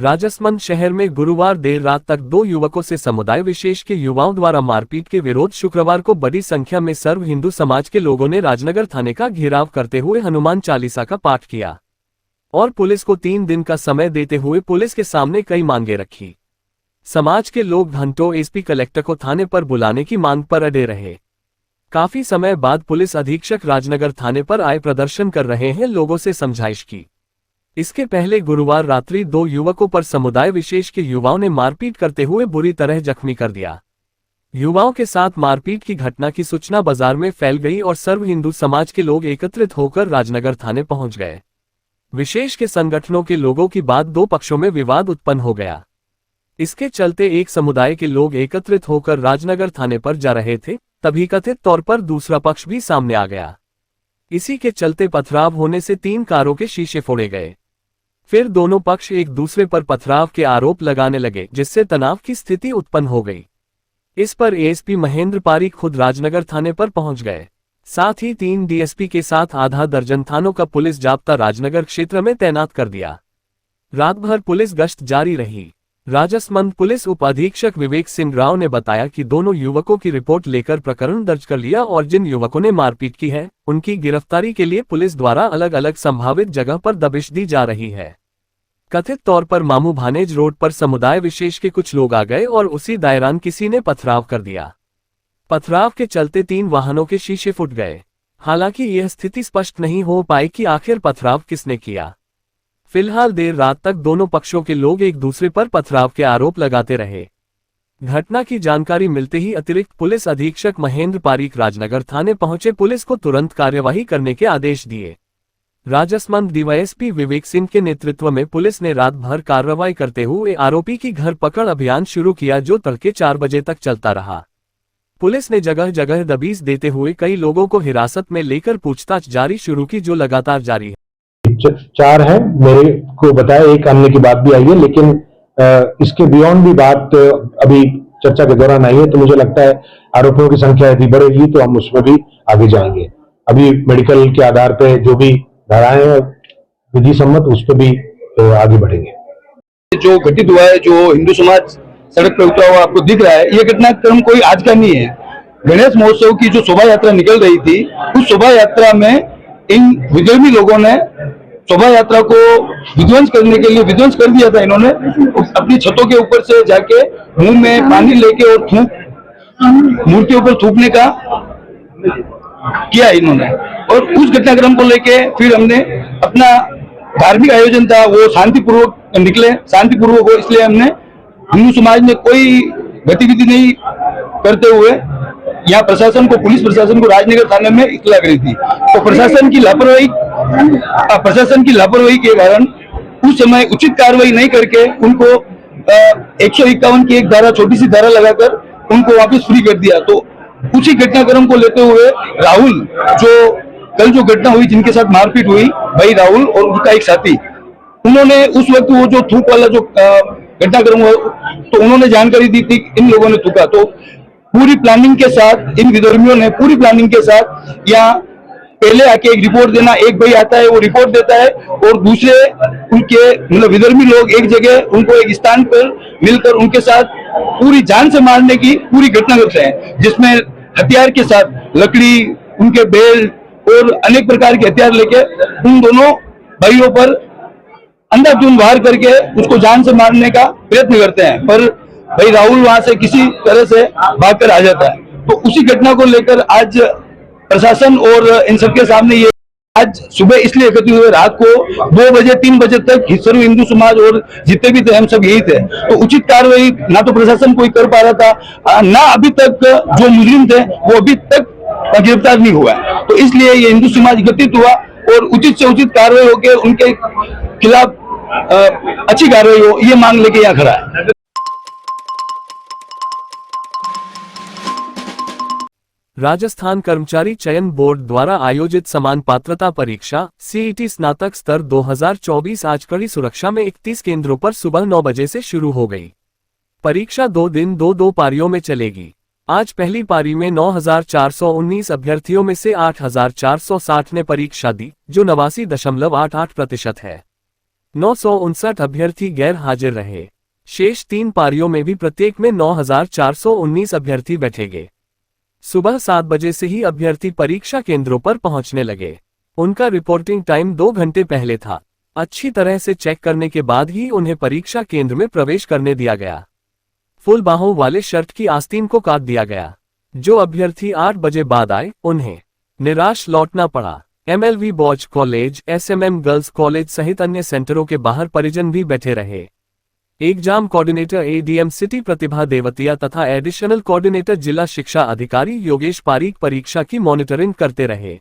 राजसमंद शहर में गुरुवार देर रात तक दो युवकों से समुदाय विशेष के युवाओं द्वारा मारपीट के विरोध शुक्रवार को बड़ी संख्या में सर्व हिंदू समाज के लोगों ने राजनगर थाने का घेराव करते हुए हनुमान चालीसा का पाठ किया और पुलिस को 3 दिन का समय देते हुए पुलिस के सामने कई मांगे रखी। समाज के लोग घंटों एसपी कलेक्टर को थाने पर बुलाने की मांग पर अड़े रहे। काफी समय बाद पुलिस अधीक्षक राजनगर थाने पर आए प्रदर्शन कर रहे हैं, लोगों से समझाइश की। इसके पहले गुरुवार रात्रि 2 युवकों पर समुदाय विशेष के युवाओं ने मारपीट करते हुए बुरी तरह जख्मी कर दिया। युवाओं के साथ मारपीट की घटना की सूचना बाजार में फैल गई और सर्व हिंदू समाज के लोग एकत्रित होकर राजनगर थाने पहुंच गए। विशेष के संगठनों के लोगों की बात 2 पक्षों में विवाद उत्पन्न हो गया। इसके चलते एक समुदाय के लोग एकत्रित होकर राजनगर थाने पर जा रहे थे, तभी कथित तौर पर दूसरा पक्ष भी सामने आ गया। इसी के चलते पथराव होने से 3 कारों के शीशे फोड़े गए। फिर दोनों पक्ष एक दूसरे पर पथराव के आरोप लगाने लगे, जिससे तनाव की स्थिति उत्पन्न हो गई। इस पर एएसपी महेंद्र पारीक खुद राजनगर थाने पर पहुंच गए। साथ ही 3 डीएसपी के साथ आधा दर्जन थानों का पुलिस जाब्ता राजनगर क्षेत्र में तैनात कर दिया। रात भर पुलिस गश्त जारी रही। राजसमंद पुलिस उप अधीक्षक विवेक सिंह राव ने बताया कि दोनों युवकों की रिपोर्ट लेकर प्रकरण दर्ज कर लिया और जिन युवकों ने मारपीट की है, उनकी गिरफ्तारी के लिए पुलिस द्वारा अलग अलग संभावित जगह पर दबिश दी जा रही है। कथित तौर पर मामू भानेज रोड पर समुदाय विशेष के कुछ लोग आ गए और उसी दौरान किसी ने पथराव कर दिया। पथराव के चलते 3 वाहनों के शीशे फूट गए। हालांकि यह स्थिति स्पष्ट नहीं हो पाई कि आखिर पथराव किसने किया। फिलहाल देर रात तक दोनों पक्षों के लोग एक दूसरे पर पथराव के आरोप लगाते रहे। घटना की जानकारी मिलते ही अतिरिक्त पुलिस अधीक्षक महेंद्र पारीक राजनगर थाने पहुंचे, पुलिस को तुरंत कार्यवाही करने के आदेश दिए। राजसमंद डीवाईएसपी विवेक सिंह के नेतृत्व में पुलिस ने रात भर कार्रवाई करते हुए आरोपी की घर पकड़ अभियान शुरू किया, जो तड़के 4 बजे तक चलता रहा। पुलिस ने जगह जगह दबिश देते हुए कई लोगों को हिरासत में लेकर पूछताछ जारी शुरू की, जो लगातार जारी है। 4 है, मेरे को बताया, एक अन्य की बात भी आई है, लेकिन इसके बियॉन्ड भी बात अभी चर्चा के दौरान आई है। तो मुझे लगता है आरोपियों की संख्या यदि बढ़ेगी तो हम उसमें भी आगे जाएंगे। अभी मेडिकल के आधार पे जो भी धाराएं हैं विधि सम्मत, उस पर भी आगे बढ़ेंगे। जो घटित हुआ है, जो हिंदू समाज सड़क पर उतरा हुआ आपको दिख रहा है, ये घटनाक्रम कोई आज का नहीं है। गणेश महोत्सव की जो शोभा यात्रा निकल रही थी, उस शोभा यात्रा में इन विधर्मी लोगों ने शोभा यात्रा को विध्वंस करने के लिए विध्वंस कर दिया था। इन्होंने अपनी छतों के ऊपर से जाके मुंह में पानी लेके और मूर्तियों पर थूकने का किया इन्होंने। और उस घटनाक्रम को लेके फिर हमने अपना धार्मिक आयोजन था वो शांतिपूर्वक निकले, शांतिपूर्वक हो, इसलिए हमने हिंदू समाज में कोई गतिविधि नहीं करते हुए यहाँ प्रशासन को, पुलिस प्रशासन को राजनगर थाने में इत्तला करी थी। तो प्रशासन की लापरवाही के कारण उस समय उचित कार्रवाई नहीं करके उनको 151 की एक धारा, छोटी सी धारा लगाकर उनको वापस फ्री कर दिया। तो उसी घटनाक्रम को लेते हुए राहुल, जो कल जो घटना हुई, जिनके साथ मारपीट हुई, भाई राहुल और उनका एक साथी, उन्होंने उस वक्त वो जो थूक वाला जो घटनाक्रम हुआ, तो उन्होंने जानकारी दी थी इन लोगों ने थूका। तो पूरी प्लानिंग के साथ इन विधर्मियों ने पूरी प्लानिंग के साथ यहाँ पहले आके एक रिपोर्ट देना, एक भाई आता है वो रिपोर्ट देता है और दूसरे उनके मतलब विधर्मी लोग एक जगह उनको एक स्थान पर मिलकर उनके साथ पूरी जान से मारने की पूरी घटना करते हैं, जिसमें हथियार के साथ लकड़ी, उनके बेल्ट और अनेक प्रकार के हथियार लेके उन दोनों भाइयों पर अंधाधुंध वार करके उसको जान से मारने का प्रयत्न करते हैं। पर भाई राहुल वहां से किसी तरह से भागकर आ जाता है। तो उसी घटना को लेकर आज प्रशासन और इन सबके सामने ये आज सुबह इसलिए एकत्रित हुए, रात को 2 बजे 3 बजे तक सर्व हिंदू समाज और जितने भी थे हम सब यही थे। तो उचित कार्रवाई ना तो प्रशासन कोई कर पा रहा था, ना अभी तक जो मुजरिम थे वो अभी तक गिरफ्तार नहीं हुआ है। तो इसलिए ये हिंदू समाज एकत्रित हुआ और उचित से उचित कार्रवाई होकर उनके खिलाफ अच्छी कार्रवाई हो, ये मांग लेके यहाँ खड़ा है। राजस्थान कर्मचारी चयन बोर्ड द्वारा आयोजित समान पात्रता परीक्षा सीईटी स्नातक स्तर 2024 आज कड़ी सुरक्षा में 31 केंद्रों पर सुबह 9 बजे से शुरू हो गई। परीक्षा 2 दिन 2 पारियों में चलेगी। आज पहली पारी में 9,419 अभ्यर्थियों में से 8,460 ने परीक्षा दी, जो 89.88% है। 959 अभ्यर्थी गैर हाजिर रहे। शेष 3 पारियों में भी प्रत्येक में 9419 अभ्यर्थी बैठेंगे। सुबह 7 बजे से ही अभ्यर्थी परीक्षा केंद्रों पर पहुंचने लगे। उनका रिपोर्टिंग टाइम 2 घंटे पहले था। अच्छी तरह से चेक करने के बाद ही उन्हें परीक्षा केंद्र में प्रवेश करने दिया गया। फुल बाहों वाले शर्ट की आस्तीन को काट दिया गया। जो अभ्यर्थी 8 बजे बाद आए, उन्हें निराश लौटना पड़ा। MLV boys college, SMM girls college सहित अन्य सेंटरों के बाहर परिजन भी बैठे रहे। एग्जाम कोऑर्डिनेटर ADM सिटी प्रतिभा देवतिया तथा एडिशनल कोऑर्डिनेटर जिला शिक्षा अधिकारी योगेश पारीक परीक्षा की मॉनिटरिंग करते रहे।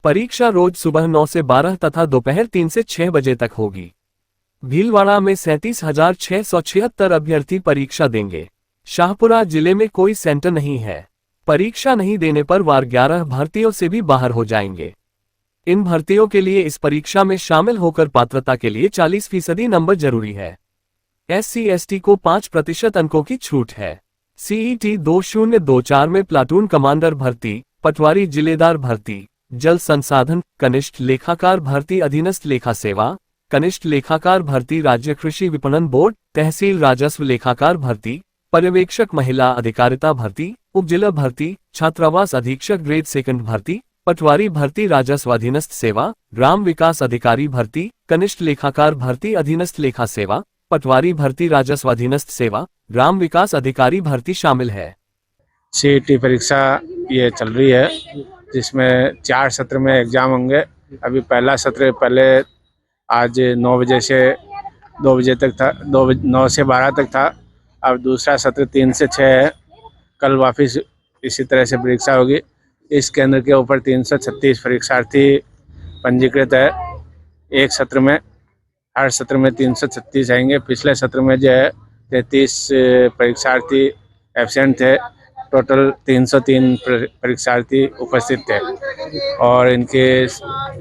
परीक्षा रोज सुबह 9 से 12 तथा दोपहर 3 से 6 बजे तक होगी। भीलवाड़ा में 37,676 अभ्यर्थी परीक्षा देंगे। शाहपुरा जिले में कोई सेंटर नहीं है। परीक्षा नहीं देने पर वार्ड 11 भर्तियों से भी बाहर हो जाएंगे। इन भर्तियों के लिए इस परीक्षा में शामिल होकर पात्रता के लिए 40% नंबर जरूरी है। SC/ST को 5% अंकों की छूट है। CET 2024 में प्लाटून कमांडर भर्ती, पटवारी जिलेदार भर्ती, जल संसाधन, कनिष्ठ लेखाकार भर्ती, अधीनस्थ लेखा सेवा, कनिष्ठ लेखाकार भर्ती, राज्य कृषि विपणन बोर्ड, तहसील राजस्व लेखाकार भर्ती, पर्यवेक्षक महिला अधिकारिता भर्ती, उपजिला भर्ती, छात्रावास अधीक्षक ग्रेड 2 भर्ती, पटवारी भर्ती, राजस्व अधीनस्थ सेवा, ग्राम विकास अधिकारी भर्ती, कनिष्ठ लेखाकार भर्ती, अधीनस्थ लेखा सेवा, पटवारी भर्ती, राजस्व अधीनस्थ सेवा, ग्राम विकास अधिकारी भर्ती शामिल है। CET परीक्षा ये चल रही है, जिसमें 4 सत्र में एग्जाम होंगे। अभी पहला सत्र पहले आज 9 बजे से 2 बजे तक था, 9 से 12 तक था। अब दूसरा सत्र 3 से 6 है। कल वापस इसी तरह से परीक्षा होगी। इस केंद्र के ऊपर 336 परीक्षार्थी पंजीकृत है। एक सत्र में, हर सत्र में 336 आएंगे। पिछले सत्र में जो है 33 परीक्षार्थी एब्सेंट थे। टोटल 303 परीक्षार्थी उपस्थित थे और इनके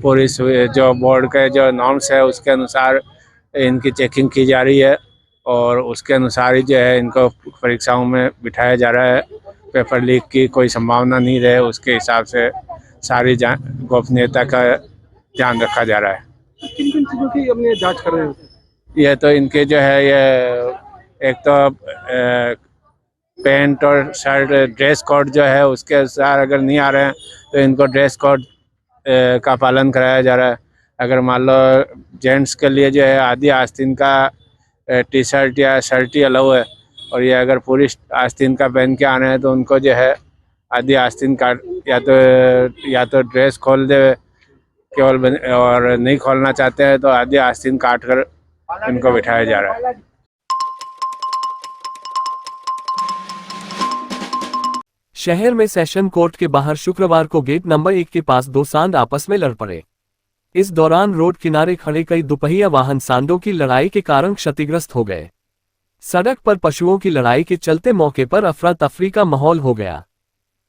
पूरी जो बोर्ड के जो नॉर्म्स है उसके अनुसार इनकी चेकिंग की जा रही है और उसके अनुसार ही जो है इनको परीक्षाओं में बिठाया जा रहा है। पेपर लीक की कोई संभावना नहीं रहे, उसके हिसाब से सारी गोपनीयता का ध्यान रखा जा रहा है। किन किन चीज़ों की अपने जांच कर रहे हैं? ये तो इनके जो है ये एक तो पैंट और शर्ट ड्रेस कोड जो है उसके अनुसार अगर नहीं आ रहे हैं तो इनको ड्रेस कोड का पालन कराया जा रहा है। अगर मान लो जेंट्स के लिए जो है आधी आस्तीन का टी-शर्ट या शर्ट ही अलाउ है और ये अगर पूरी आस्तीन का पहन के आना है तो उनको जो है आधी आस्तीन का या तो ड्रेस खोल दे केवल, और नहीं खोलना चाहते हैं तो आधी आस्तीन काट कर इनको बिठाया जा रहा है। शहर में सेशन कोर्ट के बाहर शुक्रवार को गेट नंबर 1 के पास 2 सांड आपस में लड़ पड़े। इस दौरान रोड किनारे खड़े कई दुपहिया वाहन सांडों की लड़ाई के कारण क्षतिग्रस्त हो गए। सड़क पर पशुओं की लड़ाई के चलते मौके पर अफरा तफरी का माहौल हो गया।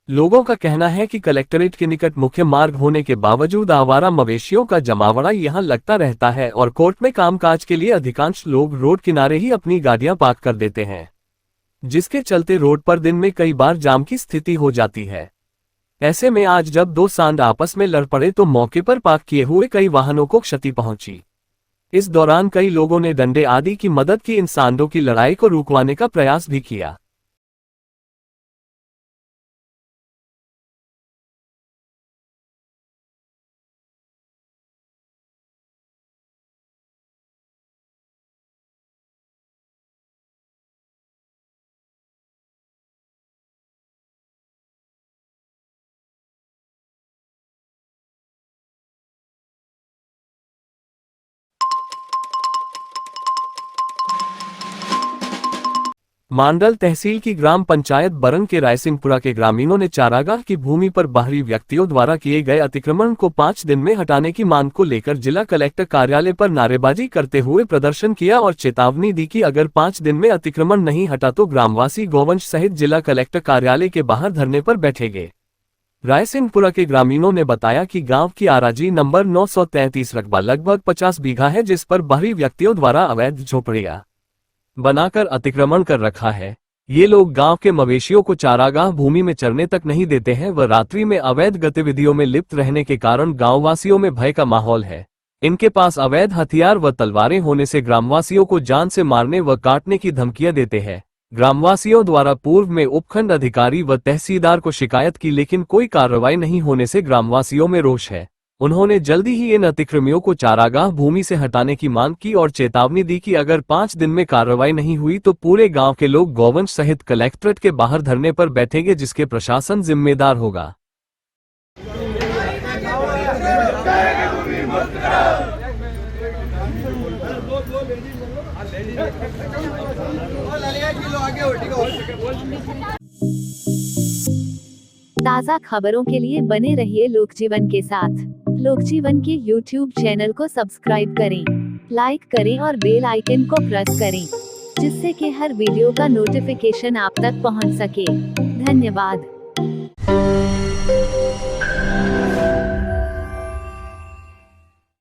लोगों का कहना है कि कलेक्ट्रेट के निकट मुख्य मार्ग होने के बावजूद आवारा मवेशियों का जमावड़ा यहां लगता रहता है और कोर्ट में कामकाज के लिए अधिकांश लोग रोड किनारे ही अपनी गाड़ियां पार्क कर देते हैं, जिसके चलते रोड पर दिन में कई बार जाम की स्थिति हो जाती है। ऐसे में आज जब 2 सांड आपस में लड़ पड़े तो मौके पर पार्क किए हुए कई वाहनों को क्षति पहुंची। इस दौरान कई लोगों ने डंडे आदि की मदद की इन सांडों की लड़ाई को रुकवाने का प्रयास भी किया। मांडल तहसील की ग्राम पंचायत बरंग के रायसिंहपुरा के ग्रामीणों ने चारागाह की भूमि पर बाहरी व्यक्तियों द्वारा किए गए अतिक्रमण को 5 दिन में हटाने की मांग को लेकर जिला कलेक्टर कार्यालय पर नारेबाजी करते हुए प्रदर्शन किया और चेतावनी दी कि अगर 5 दिन में अतिक्रमण नहीं हटा तो ग्रामवासी गोवंश सहित जिला कलेक्टर कार्यालय के बाहर धरने पर बैठेंगे। रायसिंहपुरा के ग्रामीणों ने बताया कि गांव की आराजी नंबर 933 रकबा लगभग 50 बीघा है, जिस पर बाहरी व्यक्तियों द्वारा अवैध झोपड़ियां बनाकर अतिक्रमण कर रखा है। ये लोग गांव के मवेशियों को चारागाह भूमि में चरने तक नहीं देते हैं व रात्रि में अवैध गतिविधियों में लिप्त रहने के कारण गांववासियों में भय का माहौल है। इनके पास अवैध हथियार व तलवारें होने से ग्रामवासियों को जान से मारने व काटने की धमकियां देते हैं। ग्रामवासियों द्वारा पूर्व में उपखंड अधिकारी व तहसीलदार को शिकायत की, लेकिन कोई कार्रवाई नहीं होने से ग्रामवासियों में रोष है। उन्होंने जल्दी ही इन अतिक्रमियों को चारागाह भूमि से हटाने की मांग की और चेतावनी दी कि अगर 5 दिन में कार्रवाई नहीं हुई तो पूरे गांव के लोग गौवंश सहित कलेक्ट्रेट के बाहर धरने पर बैठेंगे, जिसके प्रशासन जिम्मेदार होगा। ताज़ा खबरों के लिए बने रहिए लोकजीवन के साथ। लोकजीवन के YouTube चैनल को सब्सक्राइब करें, लाइक करें और बेल आइकन को प्रेस करें, जिससे कि हर वीडियो का नोटिफिकेशन आप तक पहुंच सके। धन्यवाद।